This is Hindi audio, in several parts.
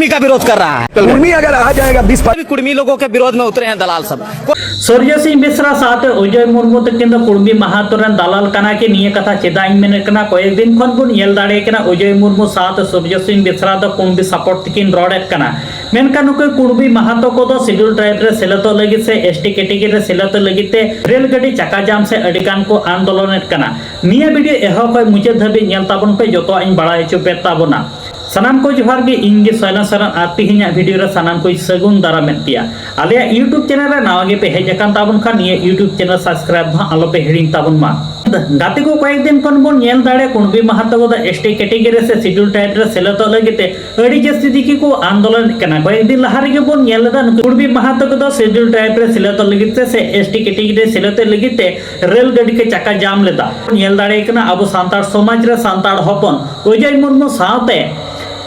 कुर्मी का विरोध कर रहा है। कुर्मी अगर आ जाएगा 20 कुर्मी लोगों के विरोध में उतरे हैं दलाल सब। सूर्य सिंह बेसरा साथ अजय मुर्मू तकिन कुर्मी महातो दलाल कना के निये कथा चेदा मेने कना कयेक दिन खन बुन येल दाड़े कना अजय मुर्मू साथ सूर्य सिंह बेसरा द कुर्मी सपोर्ट तकिन रॉडेट कना मेनका नुके कुर्मी महातो को दो शेड्यूल ट्राइब रे सेलतो लगी से एसटी कैटेगरी रे सेलतो लगी ते रेल गाड़ी चक्का जाम से अडिकान को आंदोलनेट कना निये वीडियो एहो कोई मुझे धबी नेल ताबन पे जतो इन बड़ा हेचो पेता बना सनाम को जोहार गे इंगे सोयना सरन आती हिन्या वीडियो रे सनाम को सगुन दारा मेतिया आले यूट्यूब चैनल रे नावा गे पे हेजकान ताबन खान ये यूट्यूब चैनल सब्सक्राइब धा आलो पे हेडिंग ताबन मा गाते को कयेक दिन कोन बोन नेल दाड़े कुर्मी महातो को एसटी कैटेगरी से शेड्यूल ट्राइब रे सेलतो लगते अड़ी जस्ती दिकी को आंदोलन कना कयेक दिन लहार गे बोन नेल दा कुर्मी महातो को शेड्यूल ट्राइब रे सेलतो लगते से एसटी कैटेगरी सेलतो लगते रेल गाड़ी के चक्का जाम लेदा नेल दाड़े कना अब सांताड़ समाज रे सांताड़ हपन अजय मुर्मू साथे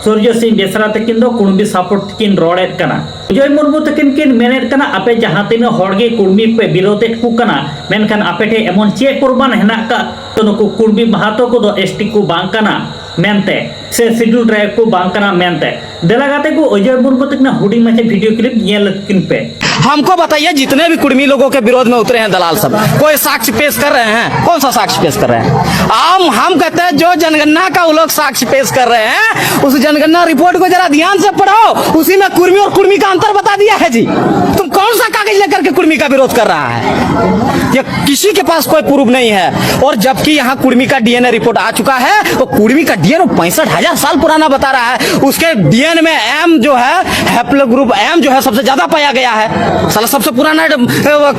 सूर्य सिंह बेसरा तकिन दो कुर्मी सपोर्ट तकिन रॉडेट कना अजय मुर्मू तकिन किन मेनेट कना आपे जहां तीन होड़गे कुर्मी पे विरोधेट को कना मेनखान आपे ठे एमन चे कुर्बान हेना का तो नुकु कुर्मी महातो को दो एसटी को बांग कना मेनते से शेड्यूल ट्राइब को बांग कना मेनते देलागाते को अजय मुर्मू तकिन हुडी मचे वीडियो क्लिप नेल किन पे हमको बताइए जितने भी कुर्मी लोगों के विरोध में उतरे हैं दलाल सब कोई साक्ष्य पेश कर रहे हैं? कौन सा साक्ष्य पेश कर रहे हैं? हम कहते हैं जो जनगणना का वो लोग साक्ष्य पेश कर रहे हैं उस जनगणना रिपोर्ट को जरा ध्यान से पढ़ो, उसी में कुर्मी और कुर्मी का अंतर बता दिया है जी। तुम कौन सा कागज लेकर के कुर्मी का विरोध कर रहा है? ये किसी के पास कोई प्रूफ नहीं है। और जबकि यहाँ कुर्मी का डीएनए रिपोर्ट आ चुका है तो कुर्मी का डीएनए 65,000 साल पुराना बता रहा है। उसके डीएनए में एम जो है हैप्लो ग्रुप एम जो है सबसे ज्यादा पाया गया है। साला सबसे पुराना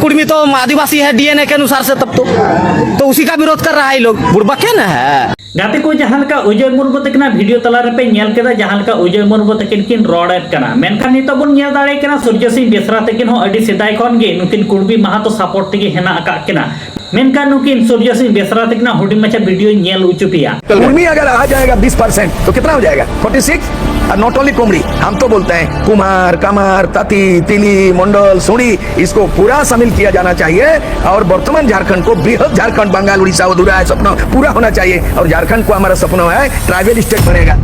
कुर्मी तो आदिवासी है डीएनए के अनुसार से, तब तो उसी का विरोध कर रहा है। लोग बुड़बक है ना है गाते को जहां का अजय मुर्मू तकिना वीडियो तला रे पे नेल केदा जहां का अजय मुर्मू तकिन किन रॉडेट कना मेनखान नितो बन नेल दाड़े कना सूर्य सिंह बेसरा तकिन हो अडी सेदाय खन गे नुकिन कुर्मी महातो सपोर्ट तकी हेना अका केना मेनखान नुकिन सूर्य सिंह बेसरा तकिना हुडी मचा वीडियो नेल उचुपिया कुर्मी अगर आ जाएगा 20% तो कितना हो जाएगा 46। और नॉट ओनली कुमरी, हम तो बोलते हैं कुमार, कमार, ताती, तिली, मंडल, सोनी, इसको पूरा शामिल किया जाना चाहिए। और वर्तमान झारखंड को बृहद झारखंड, बंगाल, उड़ीसा, अधूरा है सपना पूरा होना चाहिए। और झारखंड को हमारा सपना है ट्राइबल स्टेट बनेगा।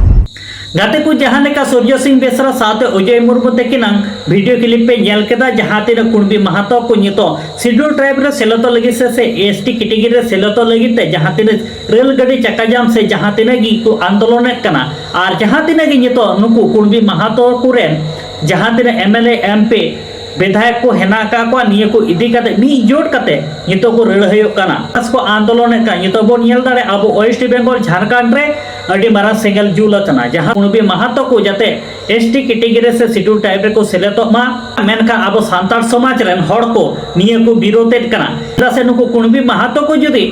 गाते को जहां लेका सूर्य सिंह बेसरा साथ अजय मुर्मू तकिन वीडियो क्लिप पे नेल केदा जहां तीन कुर्मी महातो को नितो शेड्यूल ट्राइब रे सेलतो लगी से एसटी कैटेगरी रे सेलतो लगी ते जहां तीन रेल गाड़ी चक्का जाम से जहां तीन गी को आंदोलन कना और जहां तीन गी नितो नुकु कुर्मी महातो कुरेन जहां तीन एमएलए एमपी विधायक को हेना का को निये को इदी कते मी जोड़ कते नितो को रेड़ हयो कना असको आंदोलन का नितो बो नेल दाड़े अब वेस्ट बेंगल झारखंड रे अडी मारा सेंगल जुल कना जहां कुर्मी महातो को जाते एसटी कैटेगरी से शेड्यूल टाइप रे को सेलेतो मा मेनका अब सांताड़ समाज रेन हड़ को निये को विरोधेट कना से नुको कुर्मी महातो को जदी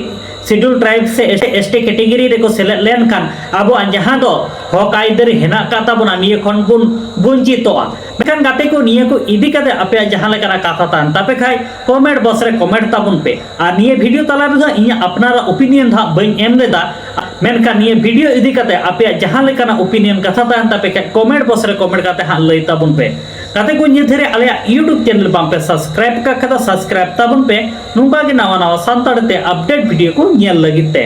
शेड्यूल ट्राइब से एसटी कैटेगरी रे को सेलेक्ट लेन खान अब जहां दो हक आइदर हेना काता बना निये खन बुन वंचितोआ मेखान गाते को निये को इदी कते आपे जहां लेकाना काथा तान तापे खाय कमेंट बॉक्स रे कमेंट ताबुन पे और निये वीडियो तला रे इया अपनारा ओपिनियन धा बई एम लेदा मेनका निये वीडियो इदी कते आपे जहां लेकाना ओपिनियन कथा तान तापे खाय कमेंट बॉक्स रे कमेंट काते हां लई ताबुन पे गाते को निधरे आले यूट्यूब चैनल बाम पे सब्सक्राइब का कदा सब्सक्राइब ताबुन पे नुंगा के नवा नवा सांताड़ते अपडेट वीडियो को नेल लगिते।